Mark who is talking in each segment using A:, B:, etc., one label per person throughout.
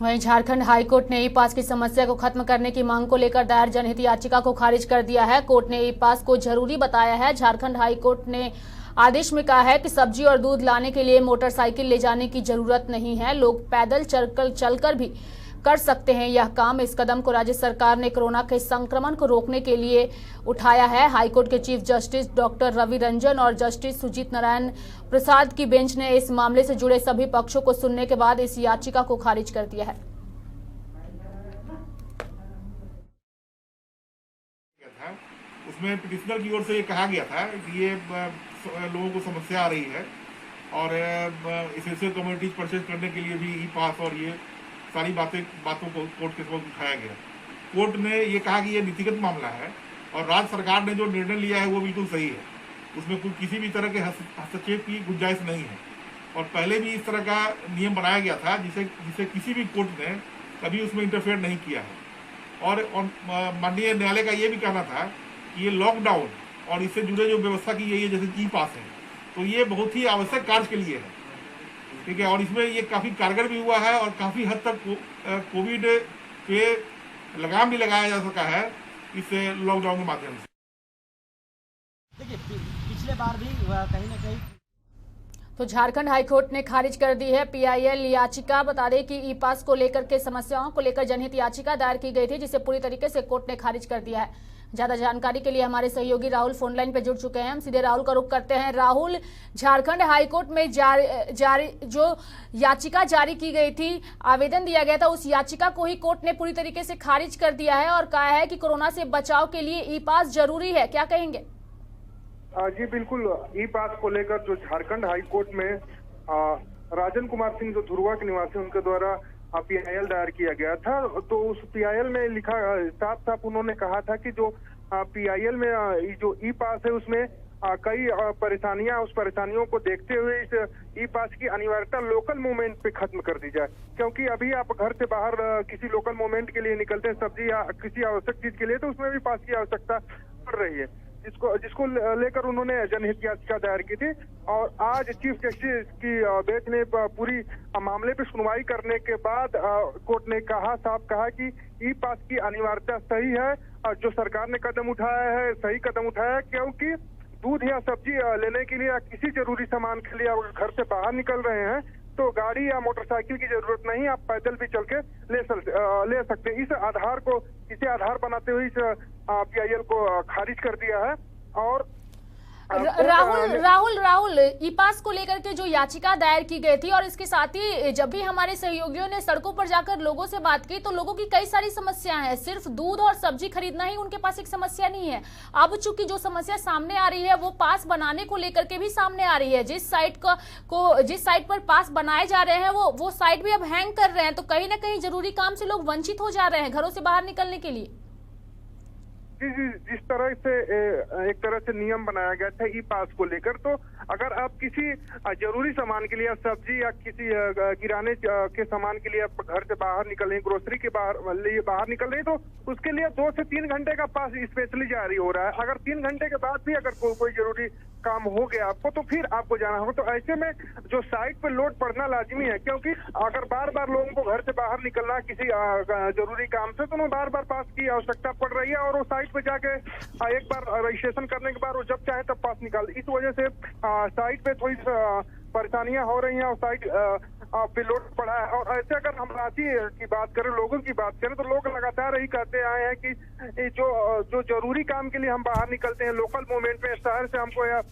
A: वहीं झारखंड हाईकोर्ट ने ई पास की समस्या को खत्म करने की मांग को लेकर दायर जनहित याचिका को खारिज कर दिया है। कोर्ट ने ई पास को जरूरी बताया है। झारखंड हाईकोर्ट ने आदेश में कहा है कि सब्जी और दूध लाने के लिए मोटरसाइकिल ले जाने की जरूरत नहीं है, लोग पैदल चलकर भी कर सकते हैं यह काम। इस कदम को राज्य सरकार ने कोरोना के संक्रमण को रोकने के लिए उठाया है। हाईकोर्ट के chief justice doctor Ravi Ranjan और जस्टिस सुजीत नारायण प्रसाद की बेंच ने इस मामले से जुड़े सभी पक्षों को सुनने के बाद इस याचिका को खारिज कर दिया है।
B: उसमें पिटिशनर की ओर से ये कहा गया था कि ये लोगों को समस्या आ रही है और एसेंशियल कमोडिटीज परचेज करने के लिए भी ई पास और ये सारी बातों को कोर्ट के समक्ष उठाया गया। कोर्ट ने ये कहा कि ये नीतिगत मामला है और राज्य सरकार ने जो निर्णय लिया है वो बिल्कुल सही है, उसमें कोई किसी भी तरह के हस्तक्षेप की गुंजाइश नहीं है। और पहले भी इस तरह का नियम बनाया गया था जिसे किसी भी कोर्ट ने कभी उसमें इंटरफेयर नहीं किया है। और माननीय न्यायालय का ये भी कहना था कि ये लॉकडाउन और इससे जुड़े जो व्यवस्था की गई है जैसे ई पास है, तो ये बहुत ही आवश्यक कार्य के लिए है, ठीक है। और इसमें ये काफी कारगर भी हुआ है और काफी हद तक कोविड पे लगाम भी लगाया जा सका है इस लॉकडाउन के माध्यम से।
C: देखिए पिछले बार भी कहीं ना कहीं
A: तो झारखंड हाईकोर्ट ने खारिज कर दी है पीआईएल याचिका। बता दें कि ई पास को लेकर के समस्याओं को लेकर जनहित याचिका दायर की गई थी, जिसे पूरी तरीके से कोर्ट ने खारिज कर दिया है। ज्यादा जानकारी के लिए हमारे सहयोगी राहुल फोन लाइन पे जुड़ चुके हैं। हम सीधे राहुल का रुख करते हैं। राहुल, झारखंड हाईकोर्ट में जारी जो याचिका जारी की गई थी, आवेदन दिया गया था, उस याचिका को ही कोर्ट ने पूरी तरीके से खारिज कर दिया है और कहा है कि कोरोना से बचाव के लिए ई पास जरूरी है। क्या कहेंगे?
D: जी बिल्कुल, ई पास को लेकर जो झारखंड हाईकोर्ट में राजन कुमार सिंह जो धुरवा के निवासी उनके द्वारा पीआईएल दायर किया गया था, तो उस पीआईएल में लिखा साफ साफ उन्होंने कहा था कि जो पीआईएल में जो ई पास है उसमें कई परेशानियां, उस परेशानियों को देखते हुए इस ई पास की अनिवार्यता लोकल मूवमेंट पे खत्म कर दी जाए। क्योंकि अभी आप घर से बाहर किसी लोकल मूवमेंट के लिए निकलते हैं, सब्जी या किसी आवश्यक चीज के लिए, तो उसमें भी पास की आवश्यकता पड़ रही है, जिसको लेकर उन्होंने जनहित याचिका दायर की थी। और आज चीफ जस्टिस की बेंच ने पूरी मामले पे सुनवाई करने के बाद कोर्ट ने साफ कहा कि ई पास की अनिवार्यता सही है और जो सरकार ने कदम उठाया है सही कदम उठाया है, क्योंकि दूध या सब्जी लेने के लिए या किसी जरूरी सामान के लिए अगर घर से बाहर निकल रहे हैं तो गाड़ी या मोटरसाइकिल की जरूरत नहीं, आप पैदल भी चल के ले सकते हैं। इसे आधार बनाते हुए इस पीआईएल को खारिज कर दिया है। और
A: राहुल ई पास को लेकर के जो याचिका दायर की गई थी और इसके साथ ही जब भी हमारे सहयोगियों ने सड़कों पर जाकर लोगों से बात की तो लोगों की कई सारी समस्याएं हैं, सिर्फ दूध और सब्जी खरीदना ही उनके पास एक समस्या नहीं है। अब चूंकि जो समस्या सामने आ रही है वो पास बनाने को लेकर के भी सामने आ रही है। जिस साइट पर पास बनाए जा रहे हैं वो साइट भी अब हैंग कर रहे हैं, तो कहीं ना कहीं जरूरी काम से लोग वंचित हो जा रहे हैं घरों से बाहर निकलने के लिए।
D: जी, जिस तरह से एक तरह से नियम बनाया गया था ई पास को लेकर, तो अगर आप किसी जरूरी सामान के लिए, सब्जी या किसी किराने के सामान के लिए आप घर से बाहर निकल रहे हैं, ग्रोसरी के बाहर निकल रहे हैं, तो उसके लिए 2 से 3 घंटे का पास स्पेशली जारी हो रहा है। अगर 3 घंटे के बाद भी अगर कोई जरूरी काम हो गया आपको, तो फिर आपको जाना होगा। तो ऐसे में जो साइट पर लोड पड़ना लाजमी है, क्योंकि अगर बार बार लोगों को घर से बाहर निकलना है किसी जरूरी काम से, तो उन्हें बार बार पास की आवश्यकता पड़ रही है और वो साइट पे जाके एक बार रजिस्ट्रेशन करने के बाद वो जब चाहे तब पास निकाल। इस वजह से साइट पे थोड़ी परेशानियां हो रही हैं और साइट पे लोड पड़ा है। और ऐसे अगर हम रांची की बात करें, लोगों की बात करें, तो लोग लगातार यही कहते आए हैं कि जो जरूरी काम के लिए हम बाहर निकलते हैं, लोकल मूवमेंट में शहर से हमको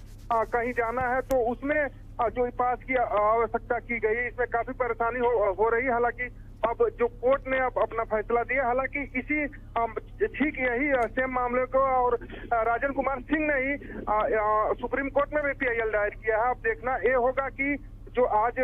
D: कहीं जाना है, तो उसमें जो पास की आवश्यकता की गई है, इसमें काफी परेशानी हो रही है। हालांकि अब जो कोर्ट ने अब अपना फैसला दिया, हालांकि इसी ठीक यही सेम मामले को और राजन कुमार सिंह ने ही सुप्रीम कोर्ट में भी पीआईएल दायर किया है। अब देखना ये होगा कि जो आज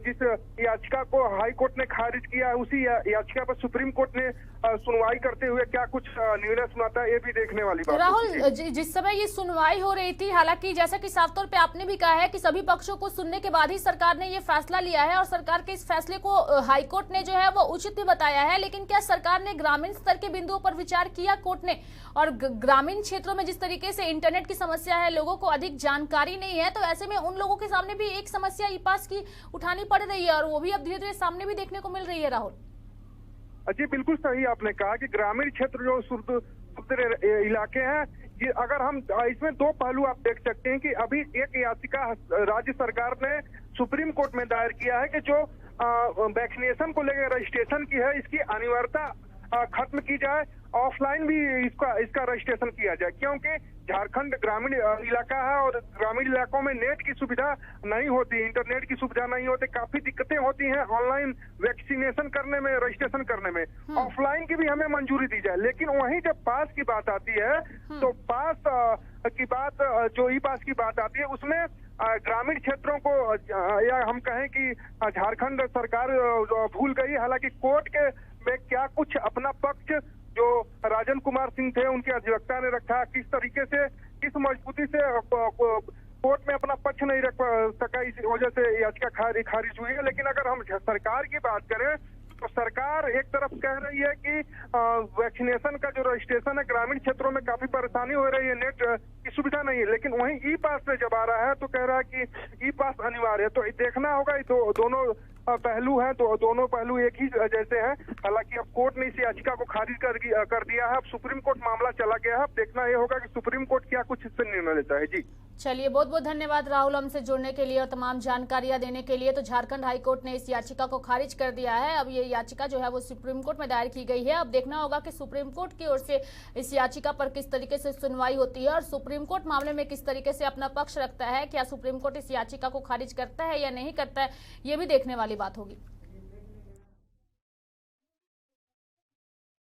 D: जिस याचिका को हाई कोर्ट ने खारिज किया है, उसी याचिका पर सुप्रीम कोर्ट ने सुनवाई करते हुए क्या कुछ निर्णय सुनाता है, ये भी देखने वाली बात है।
A: राहुल, जिस समय ये सुनवाई हो रही थी, हालांकि जैसा कि साफ तौर पे आपने भी कहा है कि सभी पक्षों को सुनने के बाद ही सरकार ने ये फैसला लिया है और सरकार के इस फैसले को हाईकोर्ट ने जो है वो उचित भी बताया है, लेकिन क्या सरकार ने ग्रामीण स्तर के बिंदुओं पर विचार किया कोर्ट ने? और ग्रामीण क्षेत्रों में जिस तरीके से इंटरनेट की समस्या है, लोगों को अधिक जानकारी नहीं है, तो ऐसे में उन लोगों के सामने भी एक समस्या ई पास की उठानी पड़ रही है और वो भी अब धीरे धीरे सामने भी देखने को मिल रही है। राहुल,
D: जी बिल्कुल सही आपने कहा कि ग्रामीण क्षेत्र जो सुदूर इलाके हैं, ये अगर हम इसमें दो पहलू आप देख सकते हैं कि अभी एक याचिका राज्य सरकार ने सुप्रीम कोर्ट में दायर किया है कि जो वैक्सीनेशन को लेकर रजिस्ट्रेशन की है, इसकी अनिवार्यता खत्म की जाए, ऑफलाइन भी इसका रजिस्ट्रेशन किया जाए, क्योंकि झारखंड ग्रामीण इलाका है और ग्रामीण इलाकों में नेट की सुविधा नहीं होती, इंटरनेट की सुविधा नहीं होती, काफी दिक्कतें होती हैं ऑनलाइन वैक्सीनेशन करने में, रजिस्ट्रेशन करने में। ऑफलाइन की भी हमें मंजूरी दी जाए, लेकिन वहीं जब पास की बात आती है तो पास की बात, जो ई पास की बात आती है, उसमें ग्रामीण क्षेत्रों को या हम कहें कि झारखंड सरकार भूल गई। हालांकि कोर्ट के में क्या कुछ अपना पक्ष जो राजन कुमार सिंह थे उनके अधिवक्ता ने रखा, किस तरीके से, किस मजबूती से कोर्ट में अपना पक्ष नहीं रख सका, इस वजह से याचिका खारिज हुई है। लेकिन अगर हम सरकार की बात करें तो सरकार एक तरफ कह रही है कि वैक्सीनेशन का जो रजिस्ट्रेशन है ग्रामीण क्षेत्रों में काफी परेशानी हो रही है, नेट की सुविधा नहीं है, लेकिन वहीं ई पास से जब आ रहा है तो कह रहा है कि ई पास अनिवार्य है। तो देखना होगा, दोनों पहलू हैं, तो दोनों पहलू एक ही जैसे हैं। हालांकि अब कोर्ट ने इस याचिका को खारिज कर दिया है, अब सुप्रीम कोर्ट मामला चला गया है। अब देखना यह होगा कि सुप्रीम कोर्ट क्या कुछ इससे निर्णय लेता है। जी
A: चलिए, बहुत बहुत धन्यवाद राहुल हमसे जुड़ने के लिए और तमाम जानकारियां देने के लिए। तो झारखंड हाई कोर्ट ने इस याचिका को खारिज कर दिया है। अब ये याचिका जो है वो सुप्रीम कोर्ट में दायर की गई है। अब देखना होगा कि सुप्रीम कोर्ट की ओर से इस याचिका पर किस तरीके से सुनवाई होती है और सुप्रीम कोर्ट मामले में किस तरीके से अपना पक्ष रखता है। क्या सुप्रीम कोर्ट इस याचिका को खारिज करता है या नहीं करता है, ये भी देखने वाली बात होगी।